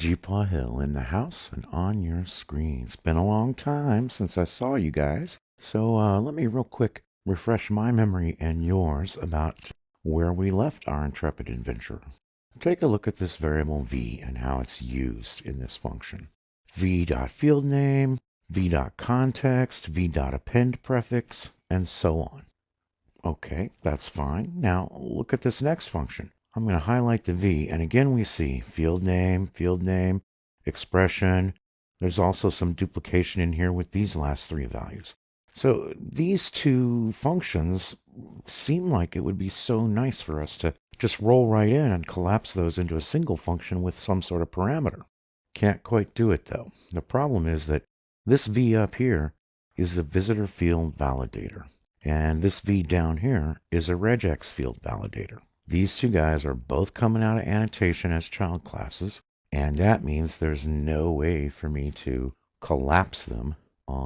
GeePawHill in the house and on your screen. It's been a long time since I saw you guys, so let me real quick refresh my memory and yours about where we left our intrepid adventurer. Take a look at this variable v and how it's used in this function. v.fieldName, v.context, v.append prefix, and so on. Okay, that's fine. Now look at this next function. I'm going to highlight the V, and again we see field name, expression. There's also some duplication in here with these last three values. So these two functions seem like it would be so nice for us to just roll right in and collapse those into a single function with some sort of parameter. Can't quite do it though. The problem is that this V up here is a visitor field validator, and this V down here is a regex field validator. These two guys are both coming out of annotation as child classes, and that means there's no way for me to collapse them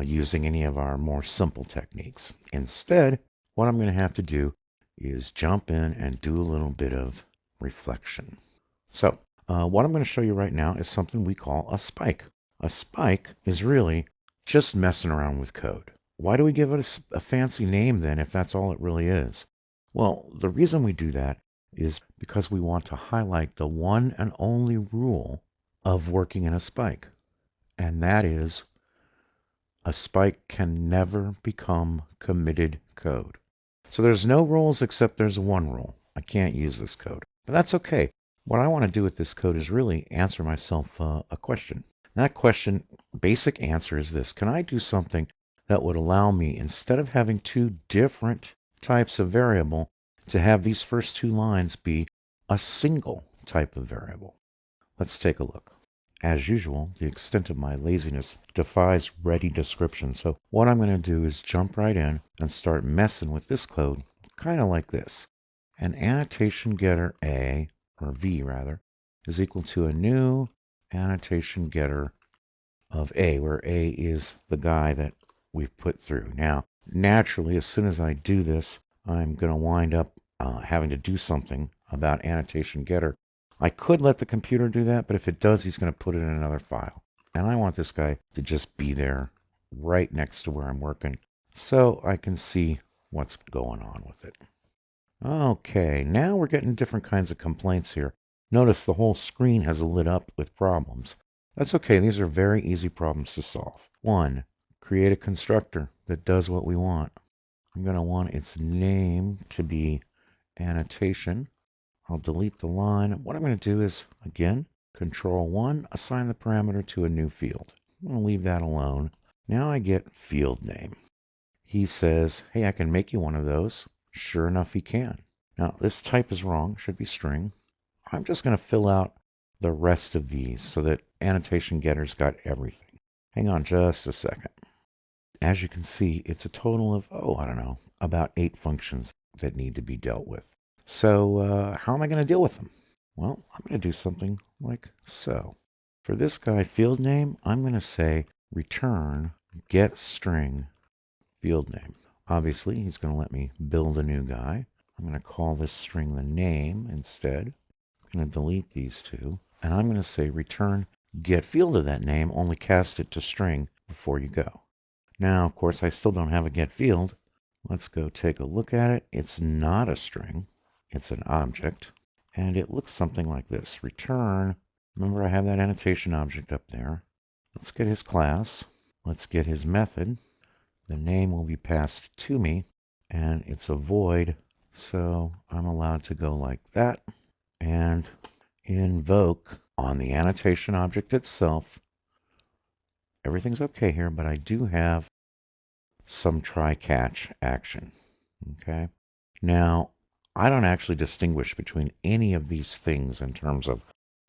using any of our more simple techniques. Instead, what I'm going to have to do is jump in and do a little bit of reflection. So, what I'm going to show you right now is something we call a spike. A spike is really just messing around with code. Why do we give it a fancy name then if that's all it really is? Well, the reason we do that is because we want to highlight the one and only rule of working in a spike. And that is a spike can never become committed code. So there's no rules except there's one rule. I can't use this code. But that's okay. What I want to do with this code is really answer myself a question. That question, basic answer is this. Can I do something that would allow me, instead of having two different types of variable, to have these first two lines be a single type of variable? Let's take a look. As usual, the extent of my laziness defies ready description. So what I'm going to do is jump right in and start messing with this code, kind of like this. An annotation getter A, or V rather, is equal to a new annotation getter of A, where A is the guy that we've put through. Now, naturally, as soon as I do this, I'm going to wind up having to do something about annotation getter. I could let the computer do that, but if it does, he's going to put it in another file. And I want this guy to just be there right next to where I'm working so I can see what's going on with it. Okay, now we're getting different kinds of complaints here. Notice the whole screen has lit up with problems. That's okay, these are very easy problems to solve. 1. Create a constructor that does what we want. I'm going to want its name to be annotation. I'll delete the line. What I'm going to do is, again, Control 1, assign the parameter to a new field. I'm going to leave that alone. Now I get field name. He says, hey, I can make you one of those. Sure enough, he can. Now, this type is wrong, should be string. I'm just going to fill out the rest of these so that annotation getter's got everything. Hang on just a second. As you can see, it's a total of, I don't know, about 8 functions that need to be dealt with. So how am I going to deal with them? Well, I'm going to do something like so. For this guy, field name, I'm going to say return get string field name. Obviously, he's going to let me build a new guy. I'm going to call this string the name instead. I'm going to delete these two. And I'm going to say return get field of that name, only cast it to string before you go. Now, of course, I still don't have a get field. Let's go take a look at it. It's not a string. It's an object. And it looks something like this. Return. Remember, I have that annotation object up there. Let's get his class. Let's get his method. The name will be passed to me. And it's a void. So I'm allowed to go like that. And invoke on the annotation object itself. Everything's okay here, but I do have some try-catch action. Okay. Now, I don't actually distinguish between any of these things in terms of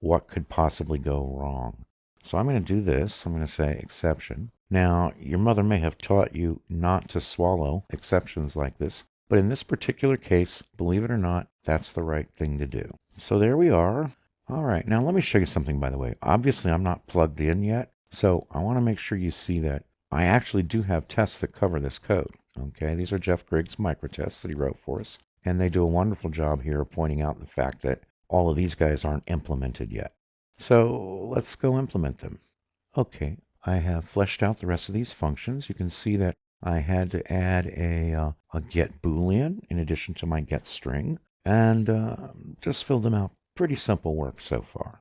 what could possibly go wrong. So I'm going to do this. I'm going to say exception. Now, your mother may have taught you not to swallow exceptions like this, but in this particular case, believe it or not, that's the right thing to do. So there we are. All right, now let me show you something, by the way. Obviously, I'm not plugged in yet, so I want to make sure you see that I actually do have tests that cover this code. Okay, these are Jeff Griggs microtests that he wrote for us, and they do a wonderful job here of pointing out the fact that all of these guys aren't implemented yet. So let's go implement them. Okay, I have fleshed out the rest of these functions. You can see that I had to add a get boolean in addition to my get string, and just filled them out. Pretty simple work so far.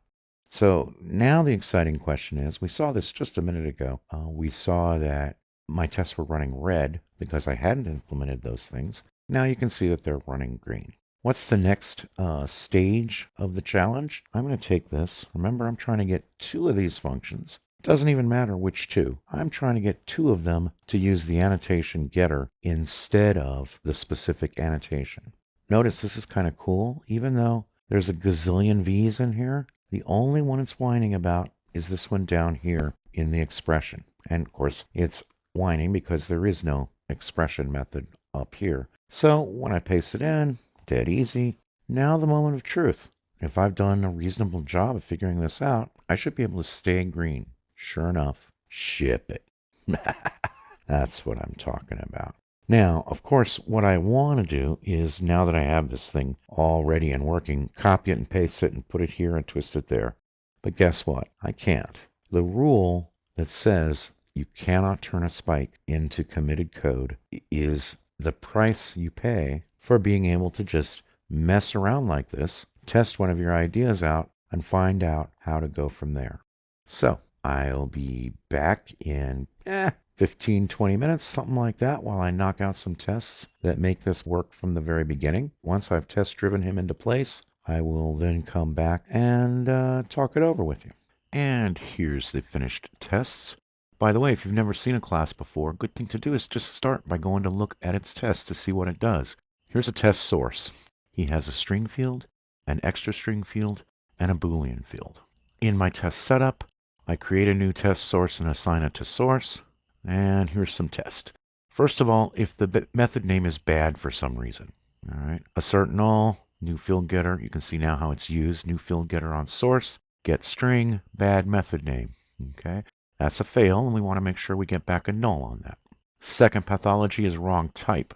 So now the exciting question is, we saw this just a minute ago. We saw that my tests were running red because I hadn't implemented those things. Now you can see that they're running green. What's the next stage of the challenge? I'm going to take this. Remember, I'm trying to get two of these functions. It doesn't even matter which two. I'm trying to get two of them to use the annotation getter instead of the specific annotation. Notice this is kind of cool. Even though there's a gazillion V's in here, the only one it's whining about is this one down here in the expression. And of course, it's whining because there is no expression method up here. So when I paste it in, dead easy. Now the moment of truth. If I've done a reasonable job of figuring this out, I should be able to stay green. Sure enough, ship it. That's what I'm talking about. Now, of course, what I want to do is, now that I have this thing all ready and working, copy it and paste it and put it here and twist it there. But guess what? I can't. The rule that says you cannot turn a spike into committed code is the price you pay for being able to just mess around like this, test one of your ideas out, and find out how to go from there. So I'll be back in 15, 20 minutes, something like that, while I knock out some tests that make this work from the very beginning. Once I've test driven him into place, I will then come back and talk it over with you. And here's the finished tests. By the way, if you've never seen a class before, a good thing to do is just start by going to look at its test to see what it does. Here's a test source. He has a string field, an extra string field, and a Boolean field. In my test setup, I create a new test source and assign it to source. And here's some test. First of all, if the method name is bad for some reason, all right, assert null, new field getter. You can see now how it's used. New field getter on source, get string, bad method name. Okay, that's a fail, and we want to make sure we get back a null on that. Second pathology is wrong type.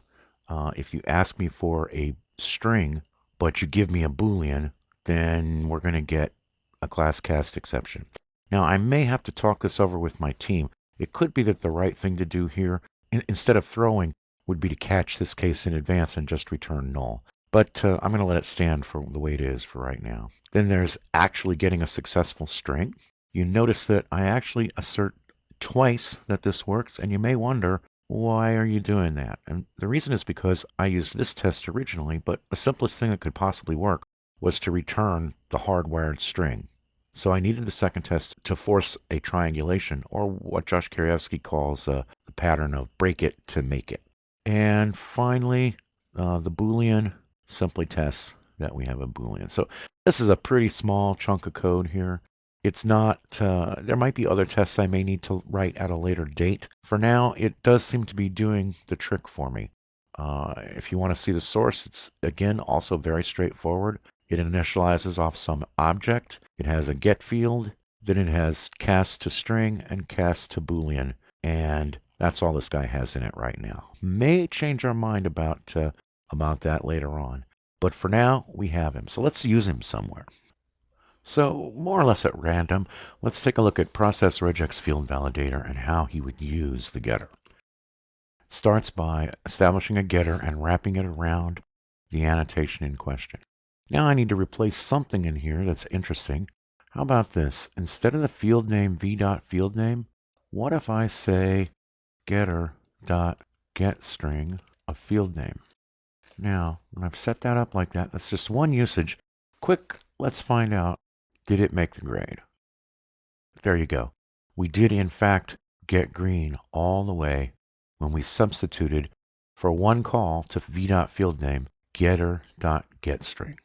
If you ask me for a string, but you give me a Boolean, then we're going to get a class cast exception. Now, I may have to talk this over with my team. It could be that the right thing to do here, instead of throwing, would be to catch this case in advance and just return null. But I'm going to let it stand for the way it is for right now. Then there's actually getting a successful string. You notice that I actually assert twice that this works, and you may wonder, why are you doing that? And the reason is because I used this test originally, but the simplest thing that could possibly work was to return the hardwired string. So I needed the second test to force a triangulation, or what Josh Karyevsky calls the pattern of break it to make it. And finally, the Boolean simply tests that we have a Boolean. So this is a pretty small chunk of code here. It's not, there might be other tests I may need to write at a later date. For now, it does seem to be doing the trick for me. If you want to see the source, it's again also very straightforward. It initializes off some object. It has a get field. Then it has cast to string and cast to Boolean. And that's all this guy has in it right now. May change our mind about that later on. But for now, we have him. So let's use him somewhere. So more or less at random, let's take a look at process regex field validator and how he would use the getter. It starts by establishing a getter and wrapping it around the annotation in question. Now I need to replace something in here that's interesting. How about this? Instead of the field name v.fieldName, what if I say getter.getString of field name? Now, when I've set that up like that, that's just one usage. Quick, let's find out, did it make the grade? There you go. We did, in fact, get green all the way when we substituted for one call to v.fieldName getter.getString.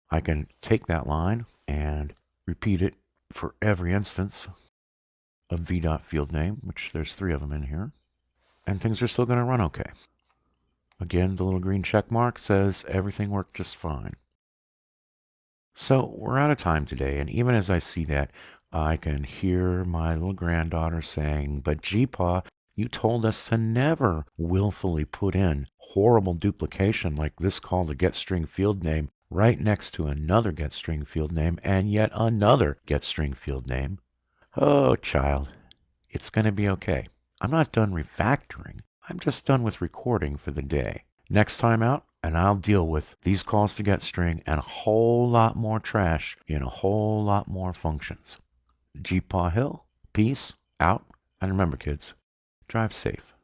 I can take that line and repeat it for every instance of v.fieldName, which there's 3 of them in here, and things are still going to run okay. Again, the little green check mark says everything worked just fine. So we're out of time today, and even as I see that, I can hear my little granddaughter saying, but GeePaw, you told us to never willfully put in horrible duplication like this call to get string field name right next to another getString field name and yet another getString field name. Oh, child, it's going to be okay. I'm not done refactoring. I'm just done with recording for the day. Next time out, and I'll deal with these calls to getString and a whole lot more trash in a whole lot more functions. GeePawHill, peace, out, and remember kids, drive safe.